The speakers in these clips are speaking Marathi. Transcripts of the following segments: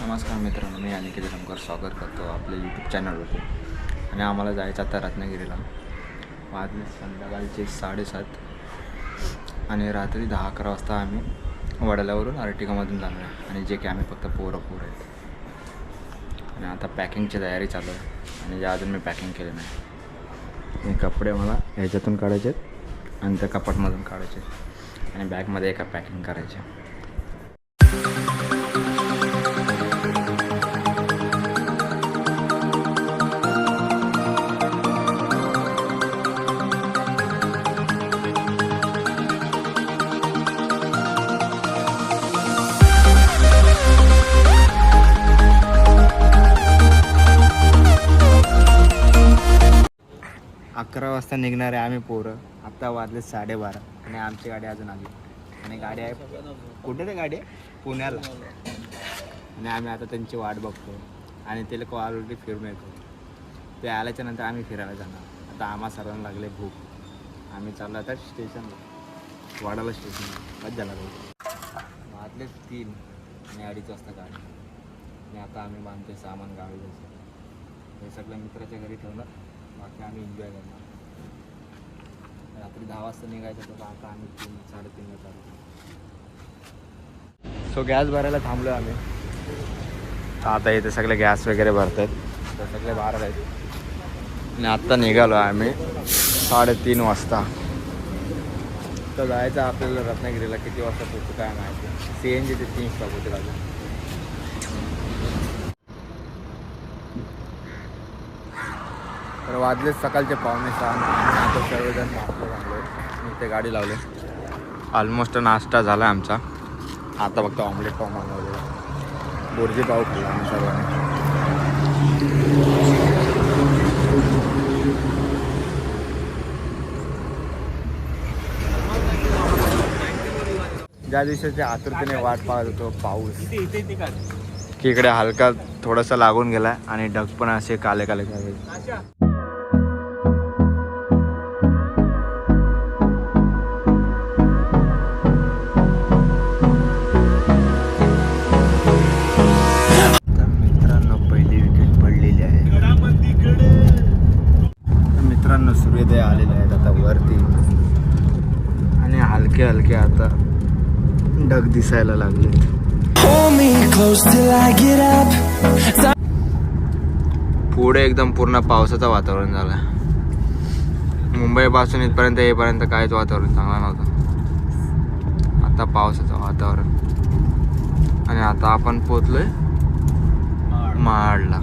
नमस्कार मित्रांनो, मी अनिकेत रमकर स्वागत करतो आपल्या यूट्यूब चॅनलवरती. आणि आम्हाला जायचं आता रत्नागिरीला. वाजले संध्याकाळचे 7:30 आणि रात्री 10-11 वाजता आम्ही वडाल्यावरून अर्टिगामधून जाणार आहे. आणि जे की आम्ही फक्त पोरं आहेत. आणि आता पॅकिंगची तयारी चालू आहे आणि जे अजून मी पॅकिंग केले नाही. हे कपडे मला ह्याच्यातून काढायचे आहेत आणि त्या कपाटमधून काढायचे आणि बॅगमध्ये एका पॅकिंग करायचे. अकरा वाजता निघणार आहे आम्ही पोरं. आत्ता वाजले 12:30 आणि आमची गाडी अजून आली. आणि गाडी आहे कुठे रे? गाडी आहे पुण्याला. आणि आम्ही आता त्यांची वाट बघतो आणि ते लोक ऑलरेडी फिरून येतो. ते आल्याच्या नंतर आम्ही फिरायला जाणार. आता आम्हा सर्वांना लागले भूक. आम्ही चाललो आता स्टेशनला, वाडाला स्टेशनला. बस झाला वाजले 3 आणि 2:30 वाजता गाडी. आणि आता आम्ही बांधते सामान गावी जायचं. हे सगळं मित्राच्या घरी ठेवलं. बाकी आम्ही एन्जॉय करणार. रात्री 10 वाजता निघायचं तर आता आम्ही 3-3:30 चालू. सो गॅस भरायला थांबलो आम्ही. आता इथे सगळे गॅस वगैरे भरत आहेत. तर सगळे बाहेर आहेत आणि आत्ता निघालो आम्ही 3:30 वाजता. तर जायचं आपल्याला रत्नागिरीला. किती वाजता पोहोचू काय माहिती. CNG ते 3 स्टॉप होते लागेल. तर वाजले सकाळचे 5:45. आता सर्वजण नाश्ता झालो. मी ते गाडी लावले. ऑलमोस्ट नाश्ता झाला आमचा. आता फक्त ऑमलेट पाव मागवले. बुर्जी पाव खाल्ला आम्ही सर्वांनी. ज्या दिवसाच्या आतुरतेने वाट पाहत होतो पाऊस, की इकडे हलका थोडासा लागून गेला आणि ढग पण असे काले काले काले. सूर्योदय आलेले आहेत आता वरती आणि हलके हलके आता ढग दिसायला लागले. पुढे एकदम पूर्ण पावसाचं वातावरण झालं. मुंबईपासून इथपर्यंत येईपर्यंत काहीच वातावरण चांगला नव्हतं. आता पावसाचं वातावरण. आणि आता आपण पोचलोय महाडला.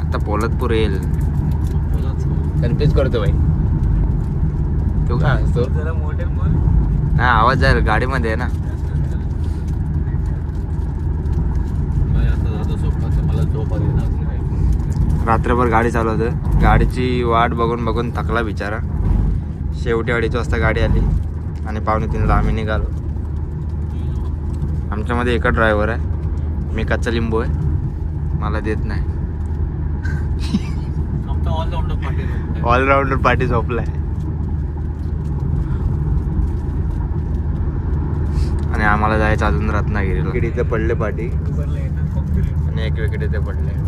आता पोलादपूर येईल. कन्फ्युज करतो भाई तू. काय असतो नाही आवाज जाईल गाडीमध्ये आहे ना. रात्रभर गाडी चालवते. गाडीची वाट बघून बघून थकला बिचारा. शेवटी 2:30 वाजता गाडी आली आणि 2:45 आम्ही निघालो. आमच्यामध्ये एकच ड्रायव्हर आहे. मी कच्चा लिंबू आहे. मला देत नाही. ऑलराऊंडर पार्टी झोपलाय. आणि आम्हाला जायचं अजून रत्नागिरीला. इकडे पडले पार्टी आणि एक वेगळे ते पडले.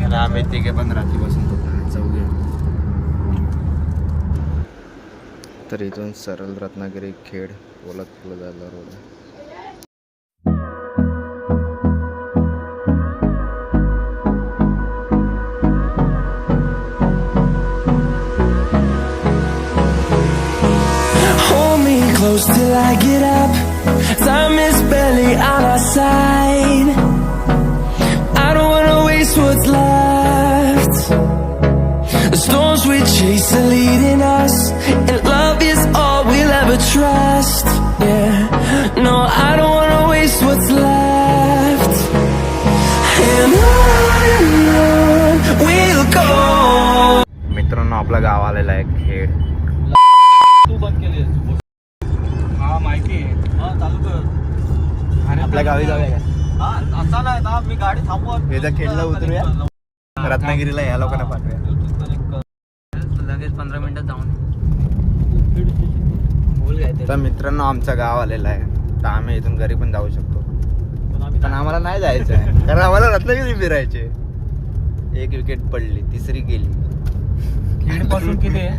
आणि आम्ही तिघे पण रात्रीपासून झोपले चौघे. तर इथून सरळ रत्नागिरी खेड पोलादपूर जायला road. Close till I get up. Time is barely on our side. I don't wanna waste what's left. The storms we chase are leading us, and love is all we'll ever trust. Yeah, no, I don't wanna waste what's left. And on we'll go. मित्रांनो, आपलं गाव आलेलं आहे खेड. तू बंद केली माहिती आहे. चालू कर. आणि आपल्या गावी जाऊया का? असा नाही ना. मी गाडी थांबवत खेडला उतरूया. रत्नागिरीला या लोकांना पाठवूया. लगेच 15 मिनिटात जाऊन. तर मित्रांनो, आमचं गाव आलेलं आहे. तर आम्ही इथून घरी पण जाऊ शकतो. पण आम्हाला नाही जायचं आहे कारण आम्हाला रत्नागिरी फिरायचे. एक विकेट पडली, तिसरी गेली. खेड पासून किती आहे?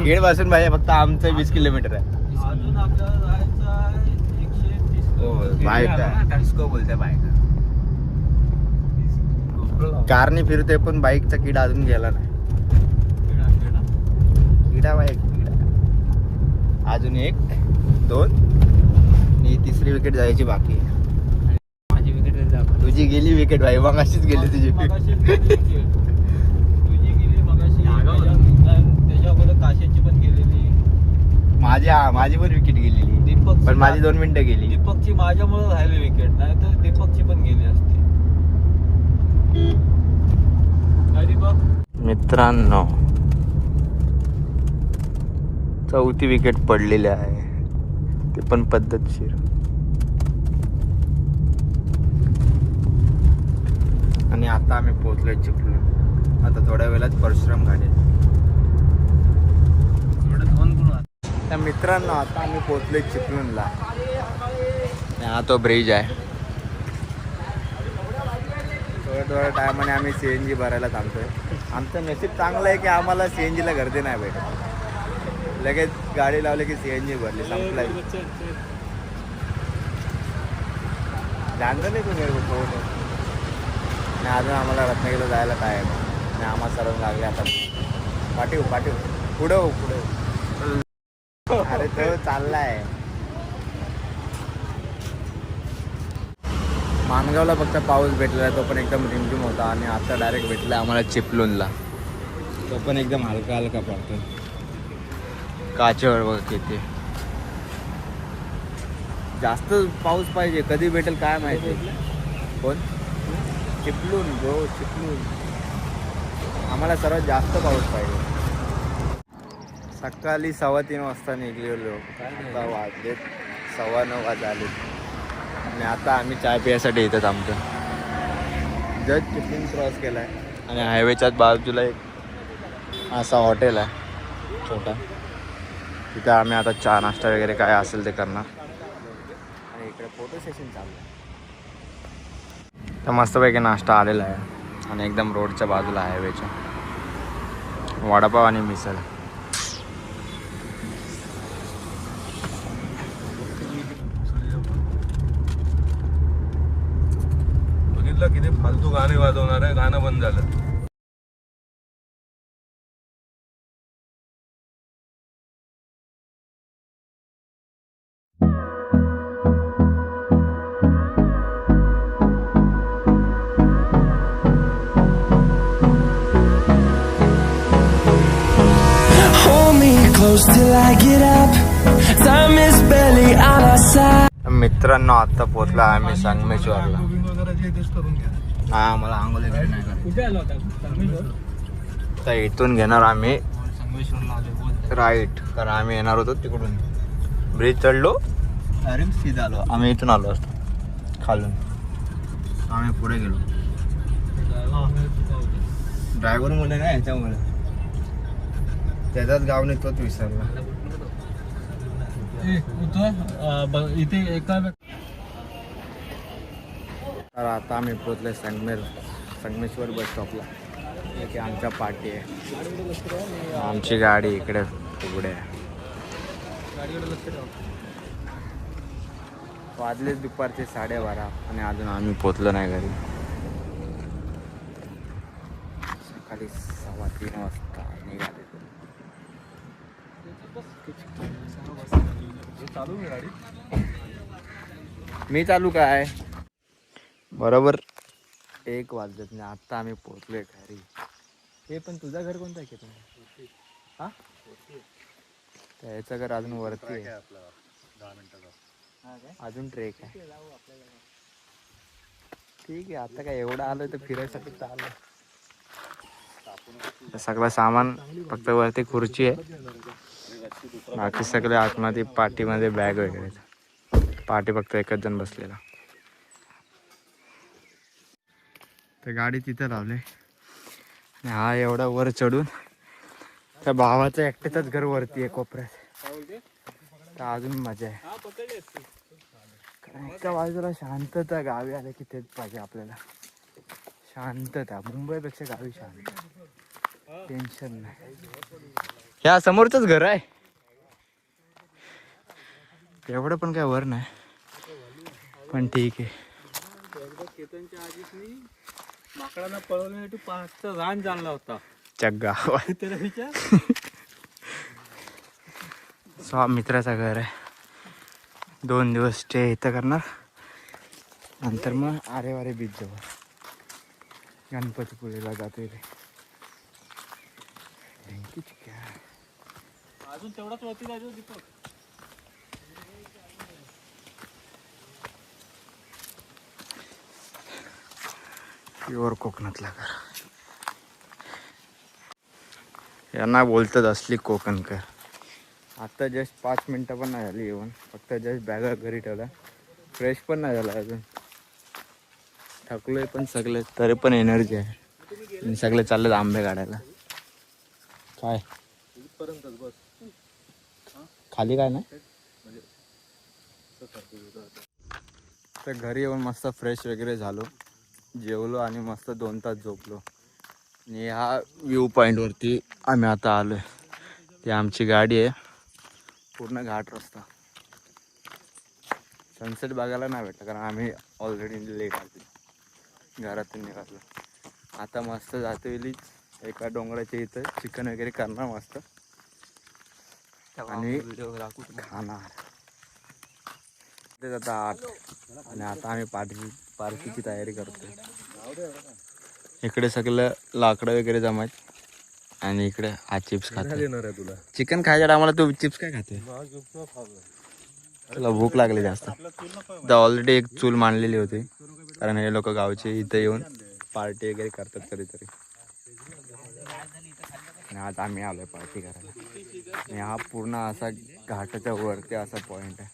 खेड पासून भाई फक्त आमचं 20 किलोमीटर आहे. अजून आपल्याला जायचं आहे 130. बाईक डिस्को बोलते बाईक. कारने फिरतोय पण बाईकचा किडा अजून गेला नाही. किडा बाईक किडा. अजून 1, 2 आणि तिसरी विकेट जायची बाकी आहे. माझी विकेट तुझी गेली विकेट भाई, मग अशीच गेली तुझी. तुझी गेली मगाशी. त्याच्या अगोदर काशाची पण गेलेली. माझी पण विकेट गेलेली. दीपक पण माझी 2 मिनिटं गेली. दीपकची माझ्यामुळे राहिली विकेट, नाही तर दीपकची पण गेली असती. काय दीपक? मित्रांनो 4थी विकेट पडलेली आहे, ते पण पद्धतशीर. आणि आता आम्ही पोहोचलोय चिपळूण. आता थोड्या वेळात परशुराम घाट आहे. तर मित्रांनो आता आम्ही पोहोचलोय चिपळूणला. हा तो ब्रिज आहे. थोड्या टायमाने आम्ही CNG भरायला थांबतोय. आमचं नशीब चांगलं आहे की आम्हाला CNG ला गर्दी नाही भेटत. लगेच गाडी लावली की CNG भरली, संपलाय. जाणलं नाही तुम्ही आणि अजून आम्हाला रत्नागिरीला जायला काय आहे. आणि आम्हाला सर्व लागले आता पाठीव पुढं. अरे तो चाललाय. माणगावला फक्त पाऊस भेटलेला, तो पण एकदम रिमझिम होता. आणि आता डायरेक्ट भेटला आम्हाला चिपळूणला, तो पण एकदम हलका हलका पडतो. काचेवर बघ किती. जास्त पाऊस पाहिजे, कधी भेटेल काय माहिती. कोण? चिपळूण ब्रो, चिपळूण. आम्हाला सर्वात जास्त पाऊस पाहिजे. सकाळी 3:15 वाजता निघलेलो, आता वाजले 9:15 वाजले. आणि आता आम्ही चाय पिण्यासाठी येतात. आमचं जस्ट चिपळूण क्रॉस केला आहे आणि हायवेच्याच बाजूला एक असा हॉटेल आहे छोटा. तिथं आम्ही आता चहा नाश्ता वगैरे काय असेल ते करणार. आणि इकडे फोटो सेशन चालू आहे. तर मस्तपैकी नाश्ता आलेला आहे आणि एकदम रोडच्या बाजूला हायवेच्या. वडापाव आणि मिसळ. किती फालतू गाणे वाजवणार आहे, गाणं बंद झालं. Hold me close till I get up. Time is barely on our side. मित्रांनो आता पोहोचला आम्ही संगमेश्वरला. हा मला आंघोळ वगैरे नाही करायची. कुठे आलो होता? तर इथून घेणार आम्ही संगमेश्वरला आलो. राईट, कारण आम्ही येणार होतो तिकडून. ब्रिज चढलो अरे सीधा आलो. आम्ही इथून आलो असतो खालून. आम्ही पुढे गेलो. ड्रायव्हर मुले ना ह्याच्यामुळे त्याचाच गाव नाही तोच विसरला. इथे एका तर आता आम्ही पोचले संगमेश्वर बस स्टॉपला. इथे आमच्या पार्टी आहे. आमची गाडी इकडे पुढे आहे. वाजले दुपारचे 12:30 आणि अजून आम्ही पोचलो नाही घरी. सकाळी 3:15 वाजता निघाले. मी चालू काय बरोबर 1 वाजत नाही. आता आम्ही पोहोचलोय घरी. हे पण तुझं घर कोणतं आहे की हा? त्याचं घर अजून वरती आहे. अजून ट्रेक आहे. ठीक आहे. आता काय एवढं आलोय तर फिरायसाठी चालू. सगळं सामान फक्त वरती खुर्ची आहे, बाकी सगळे आतमध्ये पार्टीमध्ये बॅग वगैरे. पार्टी फक्त एकच जण बसलेला. तर गाडी तिथं लावले. हा एवढा वर चढून त्या भावाचं एकट्याच घर वरती आहे कोपऱ्यात. तर अजून मजा आहे. एका बाजूला शांतता, गावी आलं की तेच पाहिजे आपल्याला. शांतता, मुंबईपेक्षा गावी शांत, टेन्शन नाही. ह्या समोरचंच घर आहे, एवढं पण काय वर नाही, पण ठीक आहे. केतनच्या आधीच मी माकडांना पळवण्यासाठी पाचचा रान जाणला होता. चग्गा. त्याला विचार. सो मित्राचं घर आहे. 2 दिवस स्टे इथं करणार, नंतर मग आरेवारे बीच जवळ गणपतीपुळेला जातो. अजून तेवढाच वरती जायचं दीपक. प्युअर कोकणातला घर. यांना बोलतात असली कोकणकर. आता जस्ट 5 मिनटं पण नाही झाली येऊन, फक्त जस्ट बॅगा घरी ठेवला, फ्रेश पण नाही झाला अजून. थकलोय पण सगळे, तरी पण एनर्जी आहे. आणि सगळे चाललेत आंबे काढायला. काय खाली काय नाही. तर घरी येऊन मस्त फ्रेश वगैरे झालो, जेवलो आणि मस्त 2 तास झोपलो. आणि ह्या व्ह्यू पॉईंटवरती आम्ही आता आलो आहे. ती आमची गाडी आहे, पूर्ण घाट रस्ता. सनसेट बघायला नाही भेटलं कारण आम्ही ऑलरेडी लेट आलो, घरातून निघालो. आता मस्त जातोय एका डोंगराच्या इथं चिकन वगैरे करणार मस्त आणि खाणार. तेच आता 8 आणि आता आम्ही पार्टीची तयारी करतो. इकडे सगळं लाकडं वगैरे जमायत आणि इकडे हा चिप्स खातो. तुला चिकन खायच्या टायमाला तू चिप्स काय खाते? तुला भूक लागली जास्त. तर ऑलरेडी एक चूल मांडलेली होती कारण हे लोक गावचे इथे येऊन पार्टी वगैरे करतात कधीतरी. आणि आज आम्ही आलोय पार्टी करायला. आणि हा पूर्ण असा घाटाच्या वरती असा पॉइंट आहे.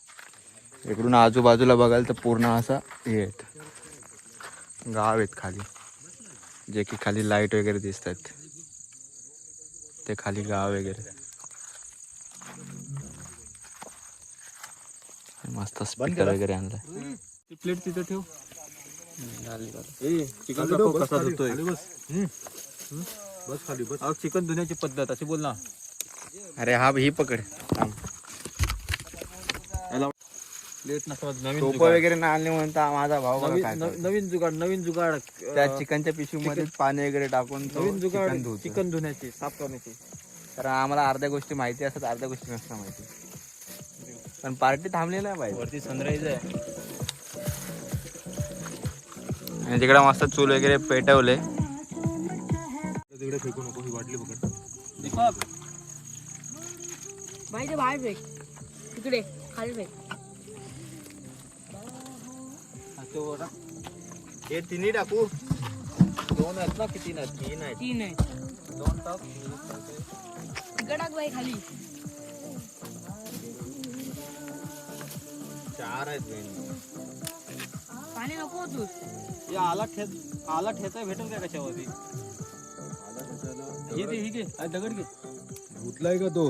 इकडून आजूबाजूला बघाल तर पूर्ण असा हे आहेत, गाव आहेत खाली, जे की खाली लाईट वगैरे दिसतात ते खाली गाव वगैरे. मस्त स्पीकर वगैरे आणलाय. ती प्लेट तिथं ठेव. चिकन दाखव कसा धुतोय. बस खाली बस. चिकन धुण्याची पद्धत अशी बोल ना. अरे हा ही पकड. प्लेट नसतात. नवीन टोपं जुगाड. वगैरे नाही आणले म्हणून तर माझा भाऊ बघा काय करतो. नवीन जुगाड त्या चिकनच्या पिशवीमध्ये पाणी वगैरे टाकून तो नवीन जुगाड चिकन धुतो. चिकन धुण्याची, साफ करण्याची. कारण आम्हाला अर्ध्या गोष्टी माहिती असतात, अर्ध्या गोष्टी नसतात माहिती. पण पार्टी थांबली नाही पाहिजे. वरती सनराईज आहे आणि तिकडे मस्त चूल वगैरे पेटवले. तिकडे फेकू नको, ही वाटली पकड. दीपक बाहेर बाहेर फेक, तिकडे खाली फेक. हे तिन्ही टाकू. 2 आहेत ना, किती नाही? 3 आहेत. 3 आहे. 2 टाक. गडाक बाई खाली. 4 आहेत मेन. पाणी नको तू. हे आला ठेचा भेटेल का कशावरती? हे घे दगड घे. धुतलाय का तो?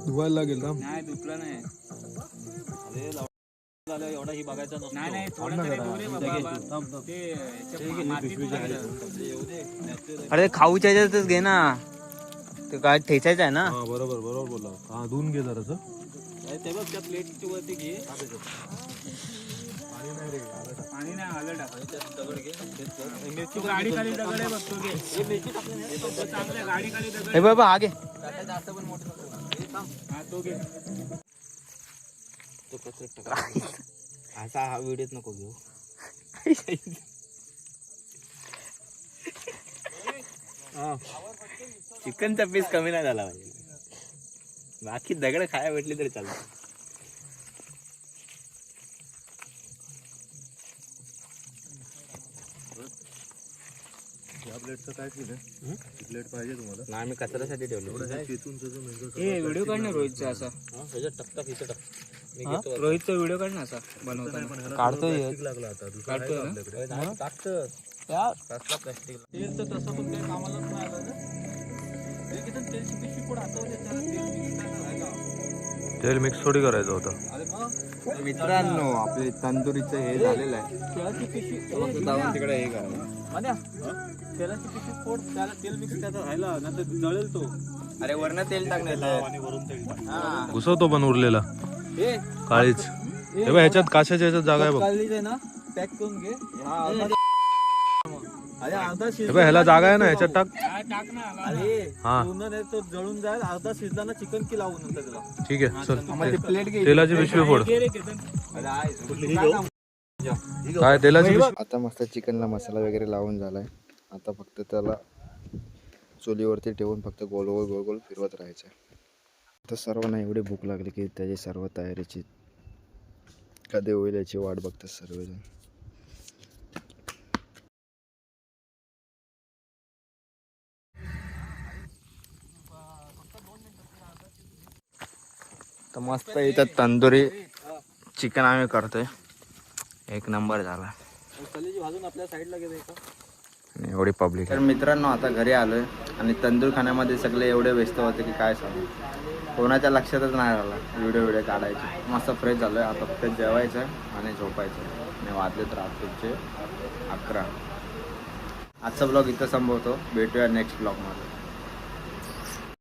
धुवायला लागेल ना. नाही धुतला नाही. अरे झालं एवढा ही बघायचा नसतो. नाही अरे खाऊच्या ह्याच्यातच घे ना, ते काय ठेचायचं आहे ना. हा बरोबर बोला. हा धुवून घे जरासं. ते बघ त्या प्लेटची वरती घे. पाणी नाही आलं टाकायचं. दगड घे. मिरची गाडी खाली दगड आहे बघतो घे. हे मिरची टाकली गाडी खाली दगड. हे बाबा हा घे. जास्त पण मोठं हा तो घे. तो कचऱ्यात टाका. असा हा व्हिडिओत नको घेऊ. चिकनचा पीस कमी नाही झाला पाहिजे, बाकी दगड खायला भेटली तरी चालतं. या प्लेटचं काय केलं? प्लेट पाहिजे तुम्हाला? ना आम्ही कचऱ्यासाठी ठेवलो. चेचून व्हिडिओ काढ ना रोहितचा असा. रोहितचा व्हिडिओ काढ ना असा बनवताना. काढतोय लागला आता काढतोय ना? तेल तर तसं पण काही कामालाच नाही आलं ना. तेलची पिशवी पुढे हातावर तेल मिक्स थोडी करायचं होतं. मित्रांनो आपले तंदुरीचं हे झालेलं आहे जाऊन तिकडे हे करा. तेलाची पिशवी फोड, त्याला तेल मिक्स त्याचा राहिला ना तर जळेल तो. अरे वरनं तेल टाकण्याचं. हा घुसवतो पण उरलेला हे काळीच. हे बघ ह्याच्यात काशाच्या ह्याच्यात जागा आहे बघ. काढली आहे ना, पॅक करून घे. अरे अर्धा हे शिजला बघ ह्याला जागा आहे ना, ह्याच्यात टाक. अरे हा. पूर्ण नाही तो जळून जाईल. अर्धा शिजला ना चिकन की लावून नंतर त्याला. ठीक आहे चल. प्लेट घे. तेलाची पिशवी फोड. अरे आहे. काय तेलाची पिशवी. आता मस्त चिकनला मसाला वगैरे लावून झालाय. आता फक्त त्याला चुलीवरती ठेवून फक्त गोल गोल गोल गोल फिरवत राहायचं. तर सर्वांना एवढी भूक लागली की त्याची सर्व तयारीची कधी होईल याची वाट बघतात सर्वजण. तर मस्त इथं तंदुरी चिकन आम्ही करतोय. एक नंबर झाला. भाजून आपल्या साईडला गेले का आणि एवढी पब्लिक. तर मित्रांनो आता घरी आलोय आणि तंदूर खाण्यामध्ये सगळे एवढे व्यस्त होते की काय सांगू. कोणाच्या लक्षातच नाही राहिला व्हिडिओ काढायचे. मस्त फ्रेश झालोय. आता फक्त जेवायचं आणि झोपायचं. आणि वाजलेत रात्रीचे 11. आजचा ब्लॉग इथं संपवतो. भेटूया नेक्स्ट ब्लॉगमध्ये.